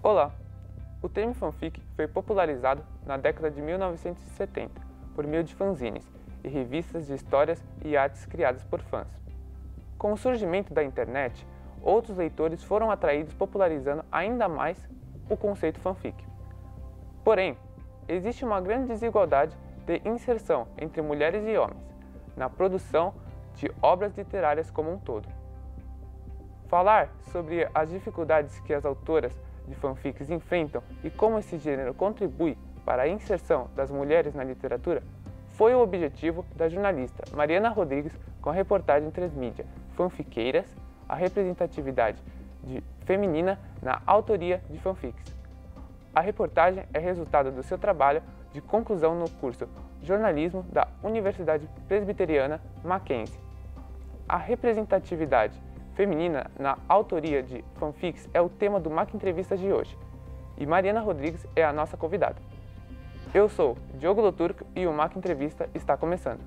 Olá! O termo fanfic foi popularizado na década de 1970 por meio de fanzines e revistas de histórias e artes criadas por fãs. Com o surgimento da internet, outros leitores foram atraídos, popularizando ainda mais o conceito fanfic. Porém, existe uma grande desigualdade de inserção entre mulheres e homens na produção de obras literárias como um todo. Falar sobre as dificuldades que as autoras de fanfics enfrentam e como esse gênero contribui para a inserção das mulheres na literatura foi o objetivo da jornalista Mariana Rodrigues com a reportagem Transmídia Fanfiqueiras, a representatividade feminina na autoria de fanfics. A reportagem é resultado do seu trabalho de conclusão no curso Jornalismo da Universidade Presbiteriana Mackenzie. A representatividade feminina na autoria de fanfics é o tema do Mac Entrevista de hoje, e Mariana Rodrigues é a nossa convidada. Eu sou Diogo Loturco e o Mac Entrevista está começando.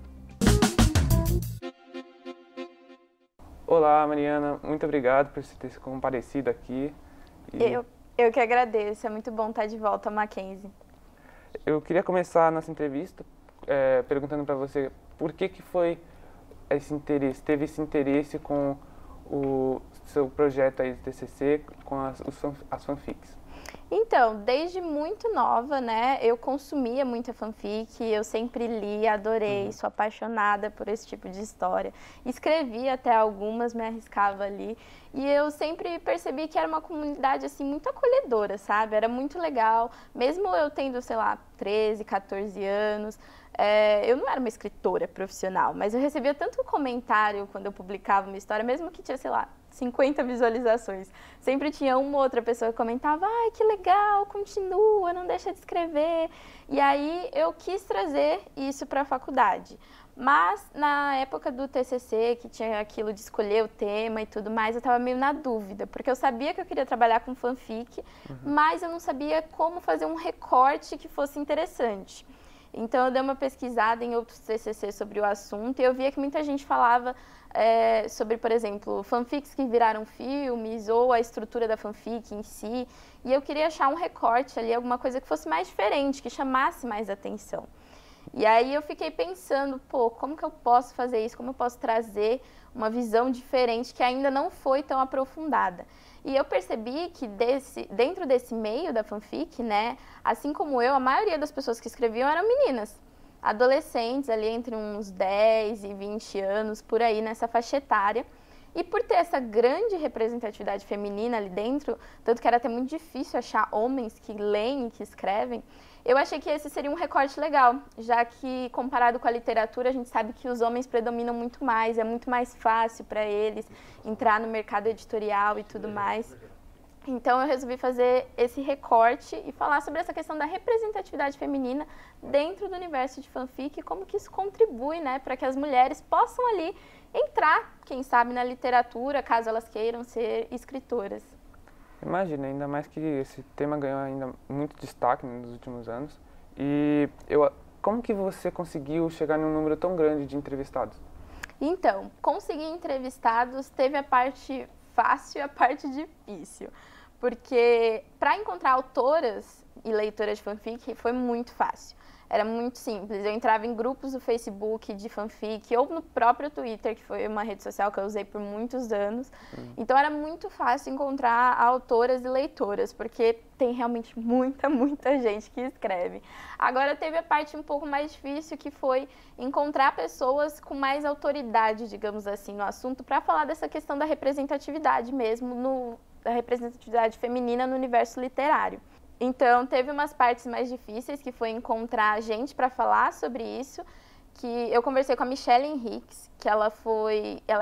Olá, Mariana, muito obrigado por você ter comparecido aqui. Eu que agradeço, é muito bom estar de volta ao Mackenzie. Eu queria começar a nossa entrevista perguntando para você por que foi teve esse interesse com o seu projeto aí de TCC com as fanfics. Então, desde muito nova, né, eu consumia muita fanfic, eu sempre li, adorei, sou apaixonada por esse tipo de história. Escrevi até algumas, me arriscava ali, e eu sempre percebi que era uma comunidade, assim, muito acolhedora, sabe? Era muito legal, mesmo eu tendo, sei lá, 13, 14 anos, eu não era uma escritora profissional, mas eu recebia tanto comentário quando eu publicava uma história, mesmo que tinha, sei lá, 50 visualizações. Sempre tinha uma ou outra pessoa que comentava, ai, que legal, continua, não deixa de escrever. E aí eu quis trazer isso para a faculdade. Mas na época do TCC, que tinha aquilo de escolher o tema e tudo mais, eu estava meio na dúvida, porque eu sabia que eu queria trabalhar com fanfic, mas eu não sabia como fazer um recorte que fosse interessante. Então eu dei uma pesquisada em outros TCC sobre o assunto e eu via que muita gente falava sobre, por exemplo, fanfics que viraram filmes ou a estrutura da fanfic em si. E eu queria achar um recorte ali, alguma coisa que fosse mais diferente, que chamasse mais atenção. E aí eu fiquei pensando, pô, como que eu posso fazer isso? Como eu posso trazer uma visão diferente que ainda não foi tão aprofundada? E eu percebi que dentro desse meio da fanfic, né, assim como eu, a maioria das pessoas que escreviam eram meninas, adolescentes ali entre uns 10 e 20 anos, por aí nessa faixa etária. E por ter essa grande representatividade feminina ali dentro, tanto que era até muito difícil achar homens que leem e que escrevem, eu achei que esse seria um recorte legal, já que comparado com a literatura, a gente sabe que os homens predominam muito mais, é muito mais fácil para eles entrar no mercado editorial e tudo mais. Então eu resolvi fazer esse recorte e falar sobre essa questão da representatividade feminina dentro do universo de fanfic e como que isso contribui, né, para que as mulheres possam ali entrar, quem sabe, na literatura, caso elas queiram ser escritoras. Imagina, ainda mais que esse tema ganhou ainda muito destaque nos últimos anos. E como que você conseguiu chegar num número tão grande de entrevistados? Então, conseguir entrevistados teve a parte fácil e a parte difícil. Porque para encontrar autoras e leitoras de fanfic foi muito fácil. Era muito simples. Eu entrava em grupos do Facebook de fanfic ou no próprio Twitter, que foi uma rede social que eu usei por muitos anos. Então era muito fácil encontrar autoras e leitoras, porque tem realmente muita gente que escreve. Agora teve a parte um pouco mais difícil, que foi encontrar pessoas com mais autoridade, digamos assim, no assunto, para falar dessa questão da representatividade mesmo, da representatividade feminina no universo literário. Então, teve umas partes mais difíceis, que foi encontrar gente para falar sobre isso, que eu conversei com a Michelle Henriques, que ela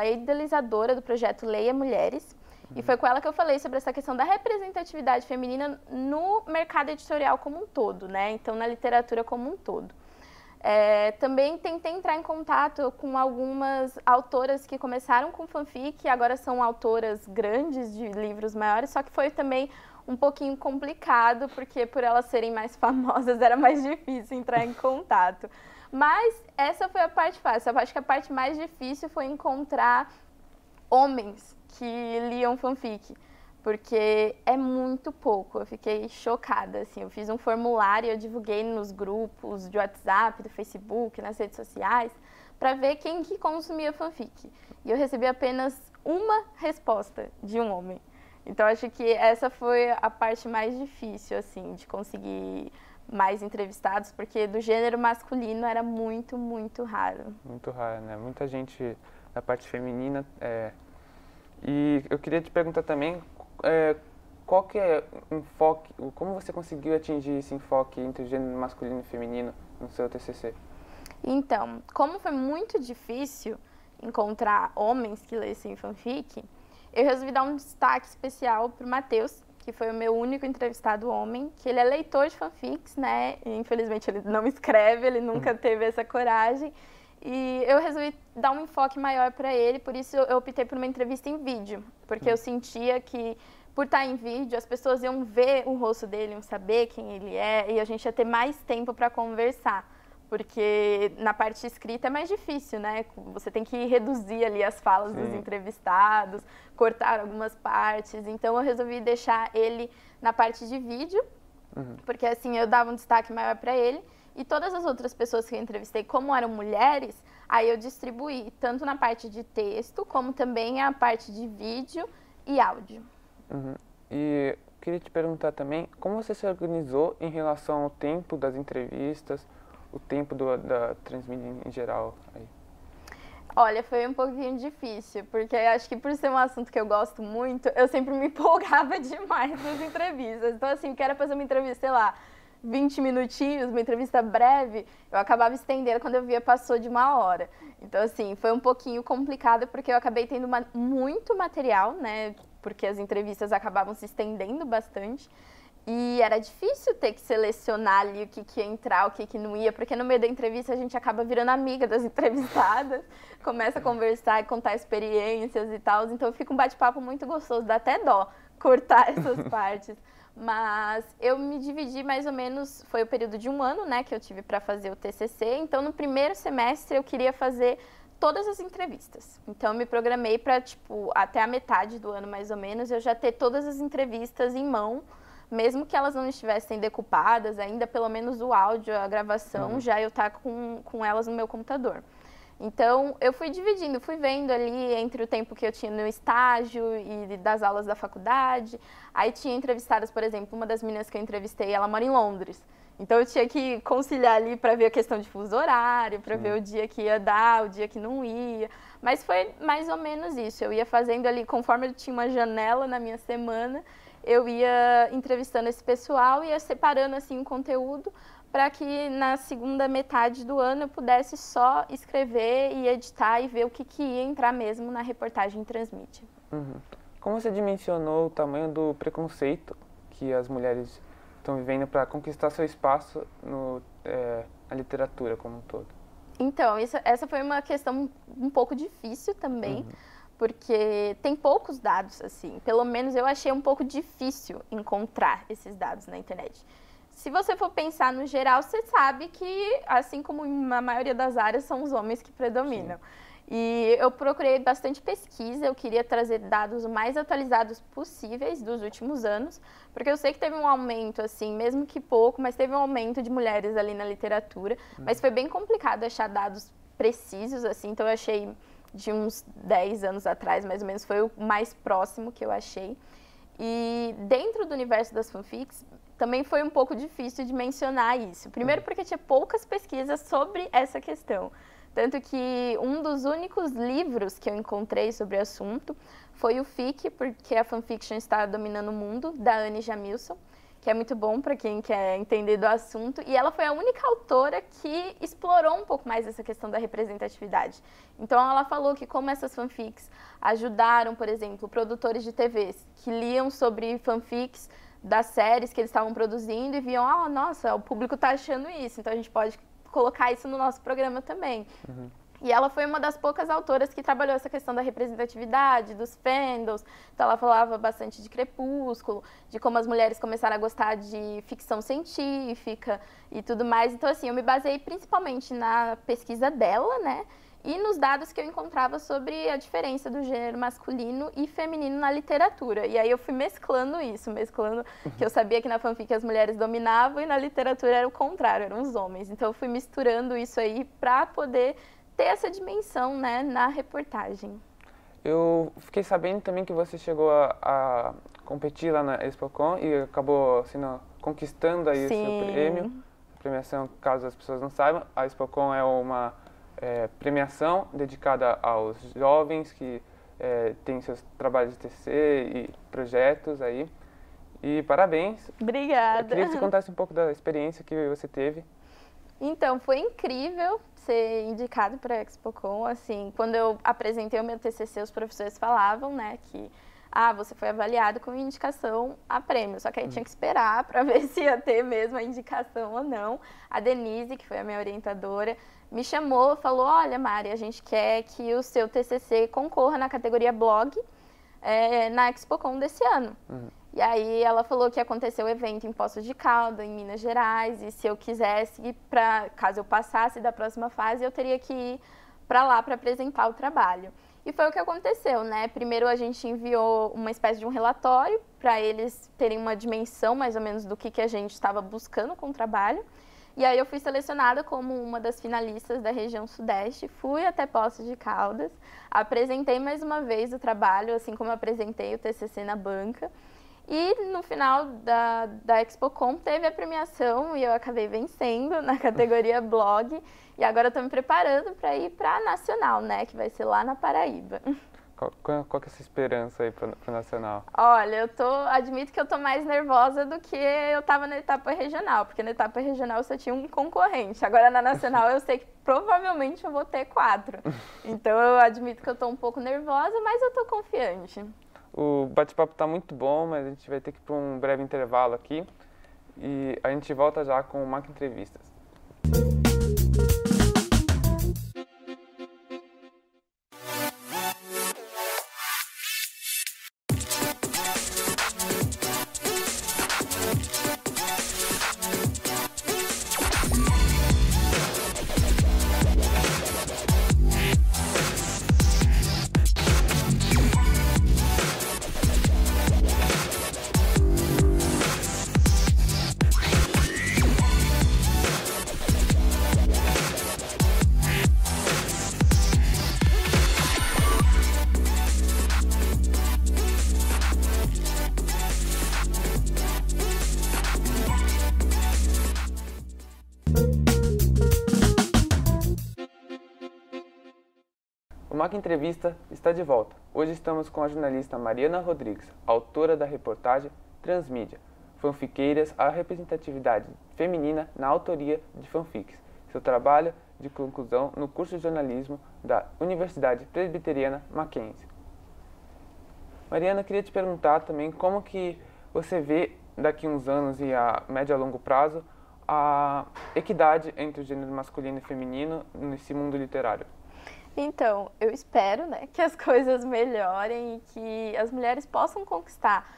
é idealizadora do projeto Leia Mulheres, e foi com ela que eu falei sobre essa questão da representatividade feminina no mercado editorial como um todo, né? Então, na literatura como um todo. Também tentei entrar em contato com algumas autoras que começaram com fanfic e agora são autoras grandes de livros maiores, só que foi também um pouquinho complicado, porque por elas serem mais famosas era mais difícil entrar em contato. Mas essa foi a parte fácil. Eu acho que a parte mais difícil foi encontrar homens que liam fanfic, porque é muito pouco. Eu fiquei chocada, assim. Eu fiz um formulário, eu divulguei nos grupos de WhatsApp, do Facebook, nas redes sociais, para ver quem que consumia fanfic. E eu recebi apenas uma resposta de um homem. Então, acho que essa foi a parte mais difícil, assim, de conseguir mais entrevistados, porque do gênero masculino era muito, muito raro. Muito raro, né? Muita gente da parte feminina. E eu queria te perguntar também, qual que é o enfoque, como você conseguiu atingir esse enfoque entre o gênero masculino e feminino no seu TCC? Então, como foi muito difícil encontrar homens que lessem fanfic, eu resolvi dar um destaque especial para o Matheus, que foi o meu único entrevistado homem, que ele é leitor de fanfics, né? E, infelizmente ele não escreve, ele nunca teve essa coragem. E eu resolvi dar um enfoque maior para ele, por isso eu optei por uma entrevista em vídeo, porque eu sentia que, por estar em vídeo, as pessoas iam ver o rosto dele, iam saber quem ele é, e a gente ia ter mais tempo para conversar. Porque na parte escrita é mais difícil, né? Você tem que reduzir ali as falas dos entrevistados, cortar algumas partes. Então, eu resolvi deixar ele na parte de vídeo, porque assim eu dava um destaque maior para ele. E todas as outras pessoas que eu entrevistei, como eram mulheres, aí eu distribuí tanto na parte de texto, como também a parte de vídeo e áudio. E queria te perguntar também, como você se organizou em relação ao tempo das entrevistas, o tempo da transmídia em geral aí? Olha, foi um pouquinho difícil, porque acho que por ser um assunto que eu gosto muito, eu sempre me empolgava demais nas entrevistas. Então, assim, quero fazer uma entrevista, sei lá, 20 minutinhos, uma entrevista breve, eu acabava estendendo, quando eu via passou de 1 hora. Então, assim, foi um pouquinho complicado, porque eu acabei tendo muito material, né, porque as entrevistas acabavam se estendendo bastante. E era difícil ter que selecionar ali o que ia entrar, o que não ia, porque no meio da entrevista a gente acaba virando amiga das entrevistadas, começa a conversar e contar experiências e tal, então fica um bate-papo muito gostoso, dá até dó cortar essas partes. Mas eu me dividi mais ou menos, foi o período de 1 ano, né, que eu tive para fazer o TCC, então no primeiro semestre eu queria fazer todas as entrevistas. Então eu me programei para, tipo, até a metade do ano mais ou menos, eu já ter todas as entrevistas em mão, mesmo que elas não estivessem decupadas ainda, pelo menos o áudio, a gravação, já eu estar com elas no meu computador. Então, eu fui dividindo, fui vendo ali entre o tempo que eu tinha no estágio e das aulas da faculdade. Aí tinha entrevistadas, por exemplo, uma das meninas que eu entrevistei, ela mora em Londres. Então, eu tinha que conciliar ali para ver a questão de fuso horário, para ver o dia que ia dar, o dia que não ia. Mas foi mais ou menos isso. Eu ia fazendo ali, conforme eu tinha uma janela na minha semana, eu ia entrevistando esse pessoal e ia separando assim o conteúdo para que na segunda metade do ano eu pudesse só escrever e editar e ver o que ia entrar mesmo na reportagem transmídia. Como você dimensionou o tamanho do preconceito que as mulheres estão vivendo para conquistar seu espaço na literatura como um todo? Então, essa foi uma questão um pouco difícil também, porque tem poucos dados, assim. Pelo menos eu achei um pouco difícil encontrar esses dados na internet. Se você for pensar no geral, você sabe que, assim como na maioria das áreas, são os homens que predominam. E eu procurei bastante pesquisa, eu queria trazer dados o mais atualizados possíveis dos últimos anos, porque eu sei que teve um aumento, assim, mesmo que pouco, mas teve um aumento de mulheres ali na literatura, mas foi bem complicado achar dados precisos, assim, então eu achei de uns 10 anos atrás, mais ou menos, foi o mais próximo que eu achei. E dentro do universo das fanfics, também foi um pouco difícil de mencionar isso. Primeiro porque tinha poucas pesquisas sobre essa questão. Tanto que um dos únicos livros que eu encontrei sobre o assunto foi o Fic, porque a fanfiction está dominando o mundo, da Anne Jamilson, que é muito bom para quem quer entender do assunto. E ela foi a única autora que explorou um pouco mais essa questão da representatividade. Então ela falou que como essas fanfics ajudaram, por exemplo, produtores de TVs que liam sobre fanfics das séries que eles estavam produzindo e viam, nossa, o público está achando isso, então a gente pode colocar isso no nosso programa também. E ela foi uma das poucas autoras que trabalhou essa questão da representatividade, dos fandoms. Então ela falava bastante de Crepúsculo, de como as mulheres começaram a gostar de ficção científica e tudo mais. Então, assim, eu me baseei principalmente na pesquisa dela, né? E nos dados que eu encontrava sobre a diferença do gênero masculino e feminino na literatura. E aí eu fui mesclando isso, que eu sabia que na fanfic as mulheres dominavam e na literatura era o contrário, eram os homens. Então eu fui misturando isso aí para poder ter essa dimensão, né, na reportagem. Eu fiquei sabendo também que você chegou a competir lá na ExpoCon e acabou conquistando aí o seu prêmio. A premiação, caso as pessoas não saibam, a ExpoCon é uma premiação dedicada aos jovens que têm seus trabalhos de TCC e projetos aí. E parabéns! Obrigada! Eu queria que você contasse um pouco da experiência que você teve. Então, foi incrível ser indicado para a ExpoCon. Assim, quando eu apresentei o meu TCC, os professores falavam, né, que você foi avaliado com indicação a prêmio. Só que aí tinha que esperar para ver se ia ter mesmo a indicação ou não. A Denise, que foi a minha orientadora, me chamou, falou: olha, Mari, a gente quer que o seu TCC concorra na categoria blog na ExpoCon desse ano. E aí ela falou que aconteceu o evento em Poços de Caldas, em Minas Gerais, e se eu quisesse, caso eu passasse da próxima fase, eu teria que ir para lá para apresentar o trabalho. E foi o que aconteceu, né? Primeiro a gente enviou uma espécie de um relatório para eles terem uma dimensão mais ou menos do que a gente estava buscando com o trabalho. E aí eu fui selecionada como uma das finalistas da região Sudeste, fui até Poços de Caldas, apresentei mais uma vez o trabalho, assim como eu apresentei o TCC na banca. E no final da ExpoCon teve a premiação e eu acabei vencendo na categoria blog. E agora eu estou me preparando para ir para a Nacional, né? Que vai ser lá na Paraíba. Qual que é essa esperança aí para o Nacional? Olha, admito que eu estou mais nervosa do que eu estava na etapa regional. Porque na etapa regional eu só tinha um concorrente. Agora na Nacional eu sei que provavelmente eu vou ter 4. Então eu admito que eu estou um pouco nervosa, mas eu estou confiante. O bate-papo está muito bom, mas a gente vai ter que ir para um breve intervalo aqui e a gente volta já com o Mac Entrevistas. O Mac Entrevista está de volta. Hoje estamos com a jornalista Mariana Rodrigues, autora da reportagem Transmídia, Fanfiqueiras, a representatividade feminina na autoria de fanfics. Seu trabalho de conclusão no curso de jornalismo da Universidade Presbiteriana Mackenzie. Mariana, queria te perguntar também como que você vê daqui a uns anos e a médio e longo prazo a equidade entre o gênero masculino e feminino nesse mundo literário. Então, eu espero, né, que as coisas melhorem e que as mulheres possam conquistar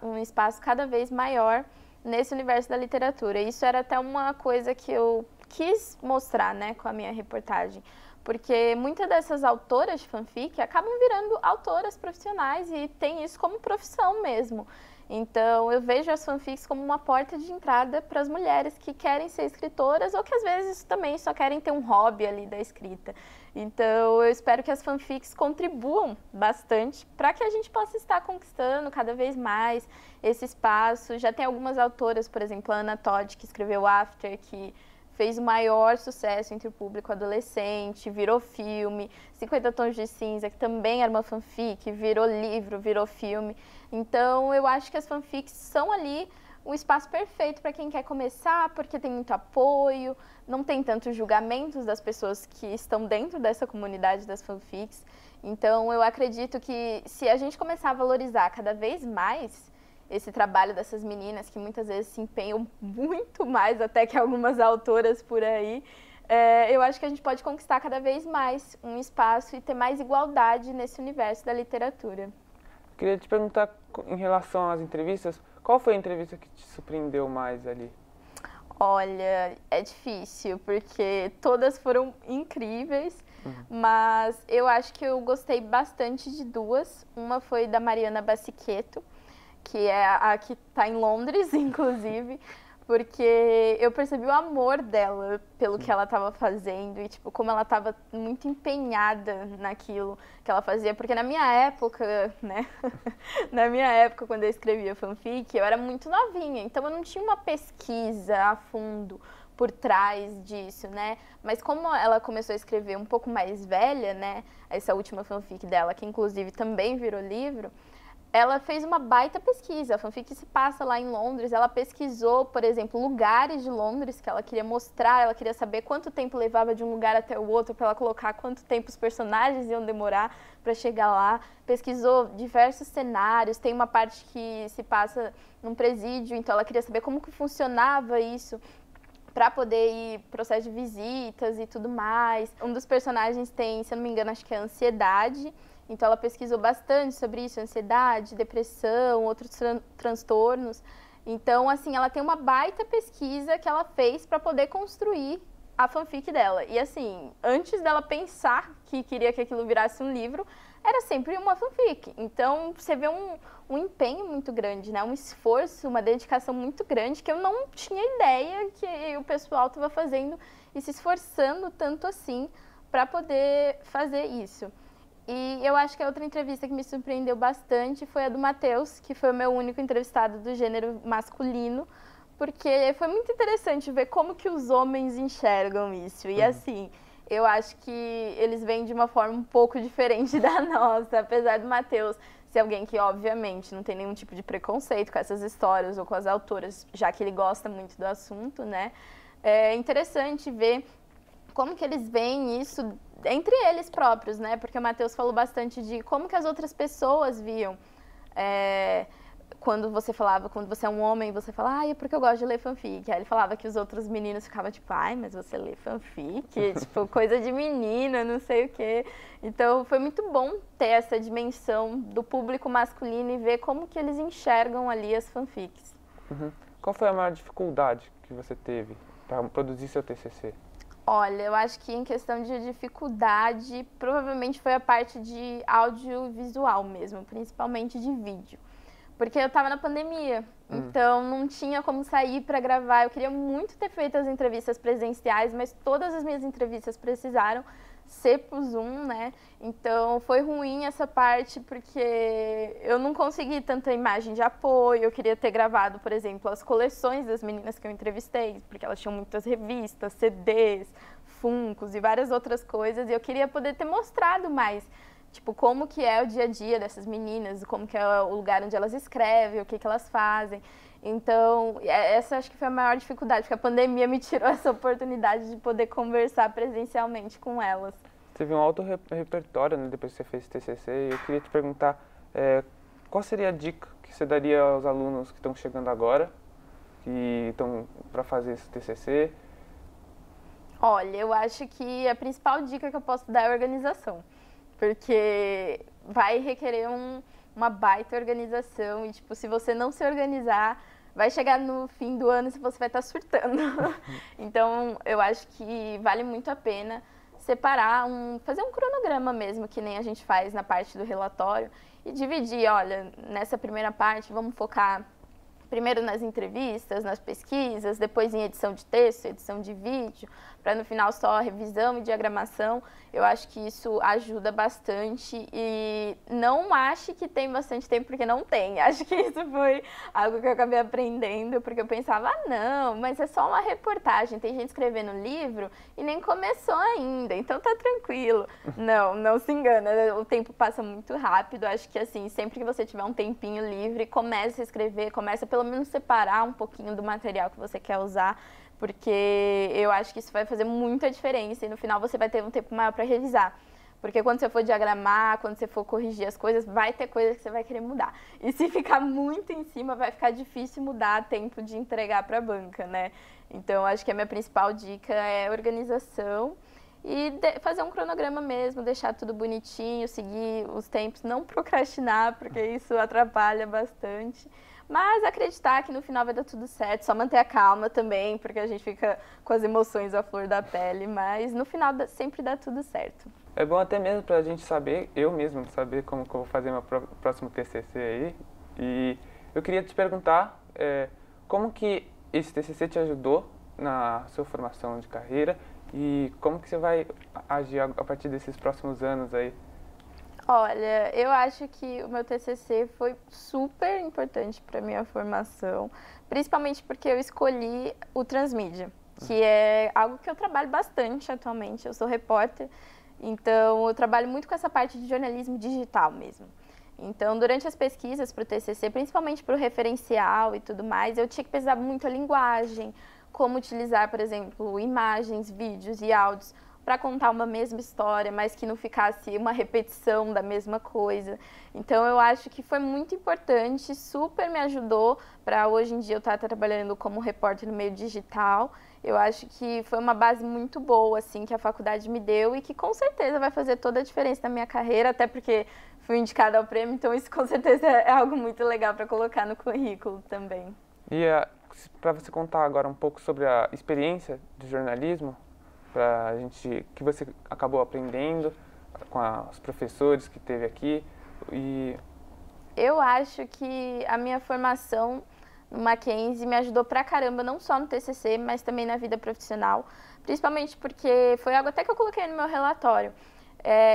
um espaço cada vez maior nesse universo da literatura. Isso era até uma coisa que eu quis mostrar, né, com a minha reportagem. Porque muitas dessas autoras de fanfic acabam virando autoras profissionais e tem isso como profissão mesmo. Então, eu vejo as fanfics como uma porta de entrada para as mulheres que querem ser escritoras ou que às vezes também só querem ter um hobby ali da escrita. Então, eu espero que as fanfics contribuam bastante para que a gente possa estar conquistando cada vez mais esse espaço. Já tem algumas autoras, por exemplo, a Ana Todd, que escreveu After, que fez o maior sucesso entre o público adolescente, virou filme. 50 Tons de Cinza, que também era uma fanfic, virou livro, virou filme. Então, eu acho que as fanfics são ali um espaço perfeito para quem quer começar, porque tem muito apoio, não tem tantos julgamentos das pessoas que estão dentro dessa comunidade das fanfics. Então, eu acredito que se a gente começar a valorizar cada vez mais esse trabalho dessas meninas, que muitas vezes se empenham muito mais até que algumas autoras por aí, eu acho que a gente pode conquistar cada vez mais um espaço e ter mais igualdade nesse universo da literatura. Queria te perguntar, em relação às entrevistas, qual foi a entrevista que te surpreendeu mais ali? Olha, é difícil, porque todas foram incríveis, mas eu acho que eu gostei bastante de duas. Uma foi da Mariana Bassiquetto, que é a que está em Londres, inclusive, porque eu percebi o amor dela pelo que ela estava fazendo e, tipo, como ela estava muito empenhada naquilo que ela fazia. Porque na minha época, né, na minha época, quando eu escrevia fanfic, eu era muito novinha, então eu não tinha uma pesquisa a fundo por trás disso, né? Mas como ela começou a escrever um pouco mais velha, né, essa última fanfic dela, que inclusive também virou livro, ela fez uma baita pesquisa. A fanfic se passa lá em Londres. Ela pesquisou, por exemplo, lugares de Londres que ela queria mostrar. Ela queria saber quanto tempo levava de um lugar até o outro, para ela colocar quanto tempo os personagens iam demorar para chegar lá. Pesquisou diversos cenários. Tem uma parte que se passa num presídio, então ela queria saber como que funcionava isso para poder ir processo de visitas e tudo mais. Um dos personagens tem, se eu não me engano, acho que é ansiedade. Então, ela pesquisou bastante sobre isso, ansiedade, depressão, outros transtornos. Então, assim, ela tem uma baita pesquisa que ela fez para poder construir a fanfic dela. E, assim, antes dela pensar que queria que aquilo virasse um livro, era sempre uma fanfic. Então, você vê um empenho muito grande, né? Um esforço, uma dedicação muito grande que eu não tinha ideia que o pessoal estava fazendo e se esforçando tanto assim para poder fazer isso. E eu acho que a outra entrevista que me surpreendeu bastante foi a do Matheus, que foi o meu único entrevistado do gênero masculino, porque foi muito interessante ver como que os homens enxergam isso. E assim, eu acho que eles vêm de uma forma um pouco diferente da nossa, apesar do Matheus ser alguém que, obviamente, não tem nenhum tipo de preconceito com essas histórias ou com as autoras, já que ele gosta muito do assunto, né? É interessante ver como que eles veem isso entre eles próprios, né? Porque o Matheus falou bastante de como que as outras pessoas viam. Quando você é um homem, você fala, é porque eu gosto de ler fanfic. Aí ele falava que os outros meninos ficavam tipo, mas você lê fanfic? Tipo, coisa de menina, não sei o quê. Então, foi muito bom ter essa dimensão do público masculino e ver como que eles enxergam ali as fanfics. Qual foi a maior dificuldade que você teve para produzir seu TCC? Olha, eu acho que em questão de dificuldade, provavelmente foi a parte de audiovisual mesmo, principalmente de vídeo. Porque eu estava na pandemia, então não tinha como sair para gravar. Eu queria muito ter feito as entrevistas presenciais, mas todas as minhas entrevistas precisaram ser por Zoom, né? Então foi ruim essa parte porque eu não consegui tanta imagem de apoio. Eu queria ter gravado, por exemplo, as coleções das meninas que eu entrevistei, porque elas tinham muitas revistas, CDs, Funkos e várias outras coisas, e eu queria poder ter mostrado mais, tipo, como que é o dia a dia dessas meninas, como que é o lugar onde elas escrevem, o que que elas fazem. Então, essa acho que foi a maior dificuldade, porque a pandemia me tirou essa oportunidade de poder conversar presencialmente com elas. Teve um alto repertório, né, depois que você fez TCC, e eu queria te perguntar, qual seria a dica que você daria aos alunos que estão chegando agora, que estão para fazer esse TCC? Olha, eu acho que a principal dica que eu posso dar é organização, porque vai requerer uma baita organização e, tipo, se você não se organizar, vai chegar no fim do ano e você vai estar surtando. Então, eu acho que vale muito a pena separar, fazer um cronograma mesmo, que nem a gente faz na parte do relatório, e dividir, olha, nessa primeira parte vamos focar primeiro nas entrevistas, nas pesquisas, depois em edição de texto, edição de vídeo, para no final só revisão e diagramação. Eu acho que isso ajuda bastante e não ache que tem bastante tempo, porque não tem. Acho que isso foi algo que eu acabei aprendendo, porque eu pensava, não, mas é só uma reportagem, tem gente escrevendo livro e nem começou ainda, então tá tranquilo. Não se engana, o tempo passa muito rápido. Acho que assim, sempre que você tiver um tempinho livre, comece a escrever, comece a pelo menos separar um pouquinho do material que você quer usar, porque eu acho que isso vai fazer muita diferença e no final você vai ter um tempo maior para revisar. Porque quando você for diagramar, quando você for corrigir as coisas, vai ter coisas que você vai querer mudar. E se ficar muito em cima, vai ficar difícil mudar a tempo de entregar para a banca, né? Então, acho que a minha principal dica é organização e fazer um cronograma mesmo, deixar tudo bonitinho, seguir os tempos, não procrastinar, porque isso atrapalha bastante. Mas acreditar que no final vai dar tudo certo, só manter a calma também, porque a gente fica com as emoções à flor da pele, mas no final sempre dá tudo certo. É bom até mesmo para a gente saber, eu mesmo saber como que eu vou fazer meu próximo TCC aí. E eu queria te perguntar como que esse TCC te ajudou na sua formação de carreira e como que você vai agir a partir desses próximos anos aí? Olha, eu acho que o meu TCC foi super importante para minha formação, principalmente porque eu escolhi o transmídia, que é algo que eu trabalho bastante atualmente. Eu sou repórter, então eu trabalho muito com essa parte de jornalismo digital mesmo. Então, durante as pesquisas para o TCC, principalmente para o referencial e tudo mais, eu tinha que pesar muito a linguagem, como utilizar, por exemplo, imagens, vídeos e áudios para contar uma mesma história, mas que não ficasse uma repetição da mesma coisa. Então, eu acho que foi muito importante, super me ajudou para hoje em dia eu estar trabalhando como repórter no meio digital. Eu acho que foi uma base muito boa, assim, que a faculdade me deu e que com certeza vai fazer toda a diferença na minha carreira, até porque fui indicada ao prêmio, então isso com certeza é algo muito legal para colocar no currículo também. E para você contar agora um pouco sobre a experiência de jornalismo, pra gente, que você acabou aprendendo com os professores que teve aqui e... Eu acho que a minha formação no Mackenzie me ajudou pra caramba, não só no TCC, mas também na vida profissional, principalmente porque foi algo até que eu coloquei no meu relatório.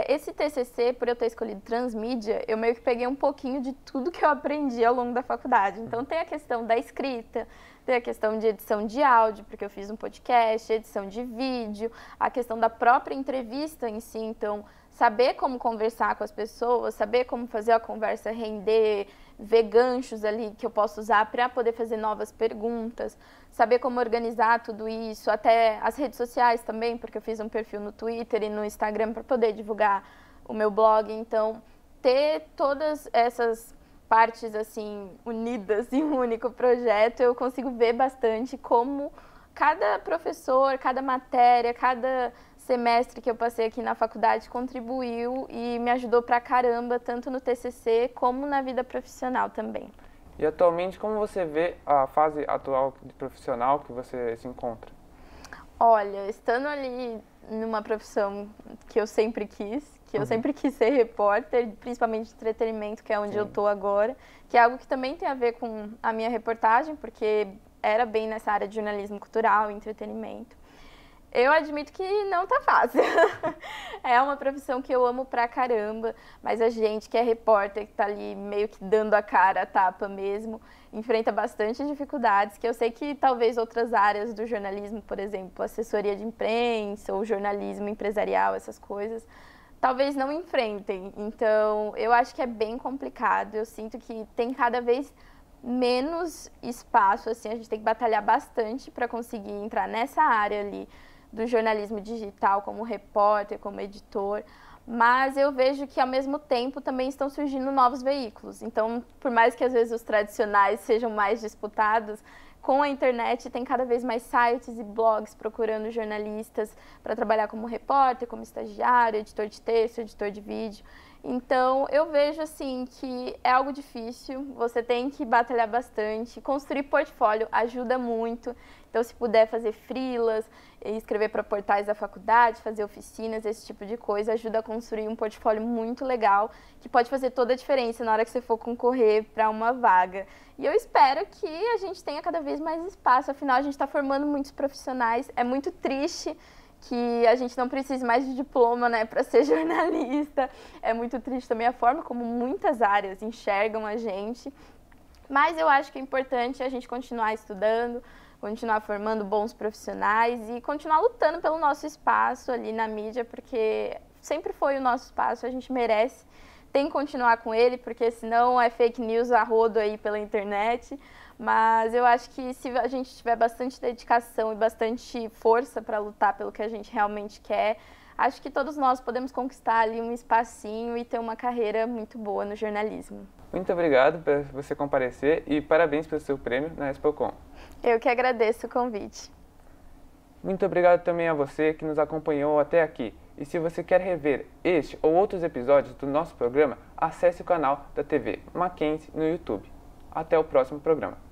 Esse TCC, por eu ter escolhido transmídia, eu meio que peguei um pouquinho de tudo que eu aprendi ao longo da faculdade. Então tem a questão da escrita, tem a questão de edição de áudio, porque eu fiz um podcast, edição de vídeo, a questão da própria entrevista em si, então saber como conversar com as pessoas, saber como fazer a conversa render, ver ganchos ali que eu posso usar para poder fazer novas perguntas, saber como organizar tudo isso, até as redes sociais também, porque eu fiz um perfil no Twitter e no Instagram para poder divulgar o meu blog, então ter todas essas partes assim unidas em um único projeto, eu consigo ver bastante como cada professor, cada matéria, cada semestre que eu passei aqui na faculdade contribuiu e me ajudou pra caramba, tanto no TCC como na vida profissional também. E atualmente, como você vê a fase atual de profissional que você se encontra? Olha, estando ali numa profissão que eu sempre quis, eu sempre quis ser repórter, principalmente de entretenimento, que é onde eu tô agora, que é algo que também tem a ver com a minha reportagem, porque era bem nessa área de jornalismo cultural, entretenimento. Eu admito que não tá fácil. É uma profissão que eu amo pra caramba, mas a gente que é repórter, que tá ali meio que dando a cara, a tapa mesmo, enfrenta bastante dificuldades, que eu sei que talvez outras áreas do jornalismo, por exemplo, assessoria de imprensa ou jornalismo empresarial, essas coisas, talvez não enfrentem. Então, eu acho que é bem complicado. Eu sinto que tem cada vez menos espaço, assim, a gente tem que batalhar bastante para conseguir entrar nessa área ali do jornalismo digital, como repórter, como editor, mas eu vejo que ao mesmo tempo também estão surgindo novos veículos. Então, por mais que às vezes os tradicionais sejam mais disputados, com a internet tem cada vez mais sites e blogs procurando jornalistas para trabalhar como repórter, como estagiário, editor de texto, editor de vídeo. Então, eu vejo assim que é algo difícil, você tem que batalhar bastante, construir portfólio ajuda muito. Então, se puder fazer freelas, escrever para portais da faculdade, fazer oficinas, esse tipo de coisa, ajuda a construir um portfólio muito legal, que pode fazer toda a diferença na hora que você for concorrer para uma vaga. E eu espero que a gente tenha cada vez mais espaço, afinal a gente está formando muitos profissionais, é muito triste que a gente não precise mais de diploma, né, para ser jornalista. É muito triste também a forma como muitas áreas enxergam a gente, mas eu acho que é importante a gente continuar estudando, continuar formando bons profissionais e continuar lutando pelo nosso espaço ali na mídia, porque sempre foi o nosso espaço, a gente merece. Tem que continuar com ele, porque senão é fake news a rodo aí pela internet. Mas eu acho que se a gente tiver bastante dedicação e bastante força para lutar pelo que a gente realmente quer, acho que todos nós podemos conquistar ali um espacinho e ter uma carreira muito boa no jornalismo. Muito obrigado por você comparecer e parabéns pelo seu prêmio na Expocom. Eu que agradeço o convite. Muito obrigado também a você que nos acompanhou até aqui. E se você quer rever este ou outros episódios do nosso programa, acesse o canal da TV Mackenzie no YouTube. Até o próximo programa.